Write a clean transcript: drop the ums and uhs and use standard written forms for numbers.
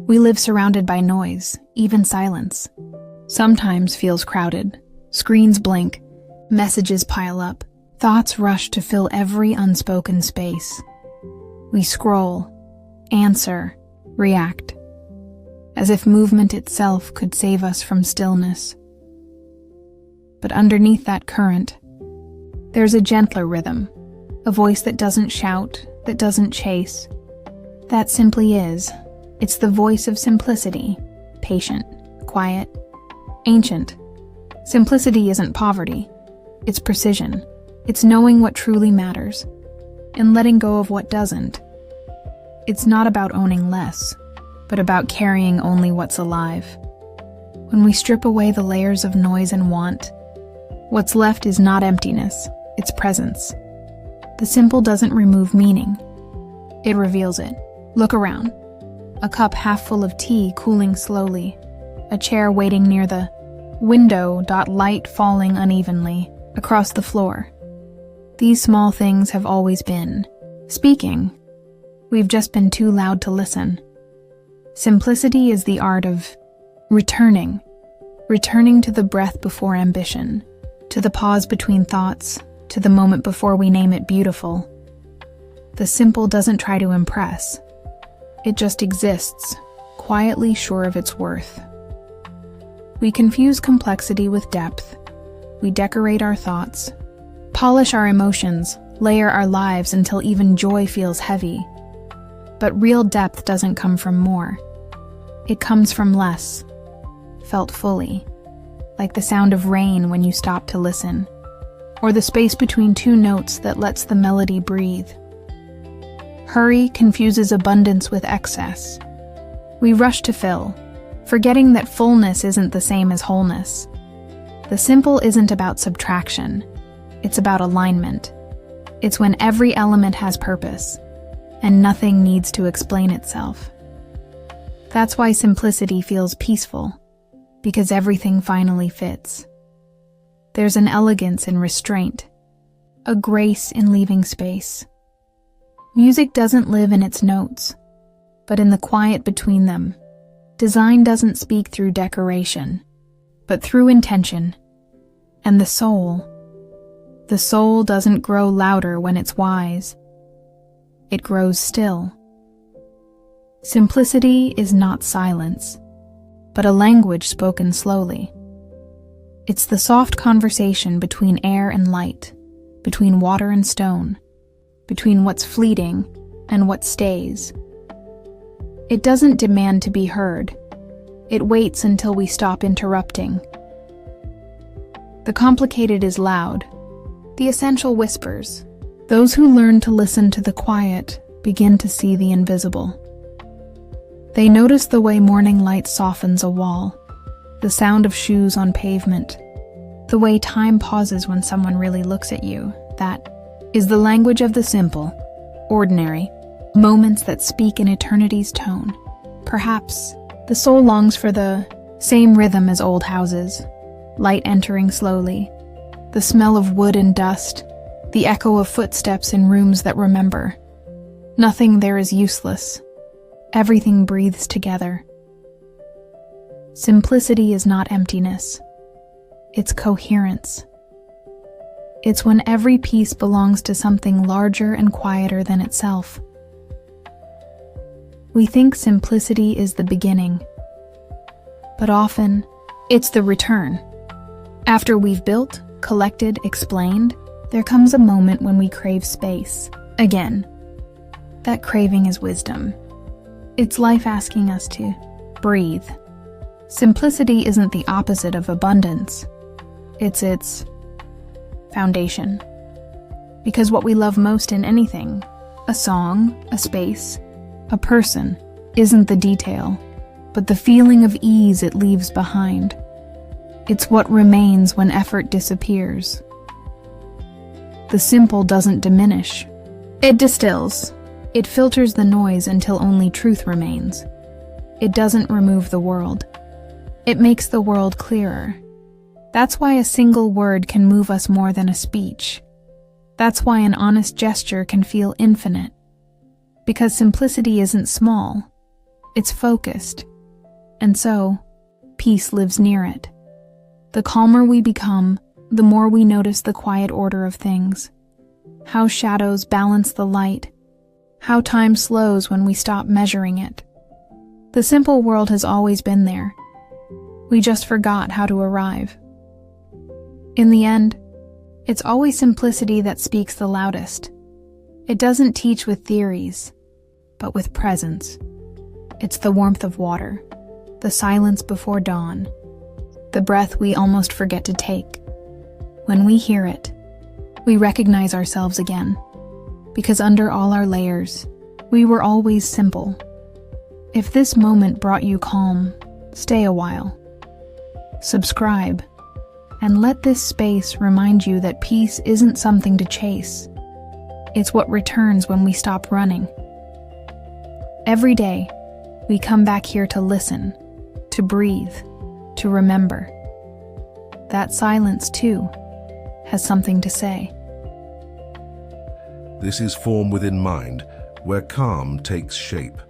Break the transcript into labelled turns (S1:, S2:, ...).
S1: We live surrounded by noise, even silence. Sometimes feels crowded. Screens blink, messages pile up, thoughts rush to fill every unspoken space. We scroll, answer, react, as if movement itself could save us from stillness. But underneath that current, there's a gentler rhythm, a voice that doesn't shout, that doesn't chase. That simply is. It's the voice of simplicity, patient, quiet, ancient. Simplicity isn't poverty. It's precision. It's knowing what truly matters and letting go of what doesn't. It's not about owning less, but about carrying only what's alive. When we strip away the layers of noise and want, what's left is not emptiness, it's presence. The simple doesn't remove meaning. It reveals it. Look around. A cup half full of tea cooling slowly. A chair waiting near the window, light falling unevenly across the floor. These small things have always been speaking. We've just been too loud to listen. Simplicity is the art of returning to the breath before ambition, to the pause between thoughts, to the moment before we name it beautiful. The simple doesn't try to impress. It just exists, quietly sure of its worth. We confuse complexity with depth. We decorate our thoughts, polish our emotions, layer our lives until even joy feels heavy. But real depth doesn't come from more. It comes from less, felt fully, like the sound of rain when you stop to listen, or the space between two notes that lets the melody breathe. Hurry confuses abundance with excess. We rush to fill, forgetting that fullness isn't the same as wholeness. The simple isn't about subtraction. It's about alignment. It's when every element has purpose, and nothing needs to explain itself. That's why simplicity feels peaceful, because everything finally fits. There's an elegance in restraint, a grace in leaving space. Music doesn't live in its notes, but in the quiet between them. Design doesn't speak through decoration, but through intention. And the soul doesn't grow louder when it's wise. It grows still. Simplicity is not silence, but a language spoken slowly. It's the soft conversation between air and light, between water and stone, between what's fleeting and what stays. It doesn't demand to be heard. It waits until we stop interrupting. The complicated is loud. The essential whispers. Those who learn to listen to the quiet begin to see the invisible. They notice the way morning light softens a wall, the sound of shoes on pavement, the way time pauses when someone really looks at you. That is the language of the simple, ordinary, moments that speak in eternity's tone. Perhaps the soul longs for the same rhythm as old houses, light entering slowly, the smell of wood and dust, the echo of footsteps in rooms that remember. Nothing there is useless. Everything breathes together. Simplicity is not emptiness. It's coherence. It's when every piece belongs to something larger and quieter than itself. We think simplicity is the beginning, but often it's the return. After we've built, collected, explained, there comes a moment when we crave space again. That craving is wisdom. It's life asking us to breathe. Simplicity isn't the opposite of abundance. It's its foundation. Because what we love most in anything, a song, a space, a person, isn't the detail, but the feeling of ease it leaves behind. It's what remains when effort disappears. The simple doesn't diminish. It distills. It filters the noise until only truth remains. It doesn't remove the world. It makes the world clearer. That's why a single word can move us more than a speech. That's why an honest gesture can feel infinite. Because simplicity isn't small. It's focused, and so, peace lives near it. The calmer we become, the more we notice the quiet order of things. How shadows balance the light. How time slows when we stop measuring it. The simple world has always been there. We just forgot how to arrive. In the end, it's always simplicity that speaks the loudest. It doesn't teach with theories, but with presence. It's the warmth of water, the silence before dawn, the breath we almost forget to take. When we hear it, we recognize ourselves again, because under all our layers, we were always simple. If this moment brought you calm, stay a while. Subscribe, and let this space remind you that peace isn't something to chase. It's what returns when we stop running. Every day, we come back here to listen, to breathe, to remember. That silence, too, has something to say.
S2: This is Form Within Mind, where calm takes shape.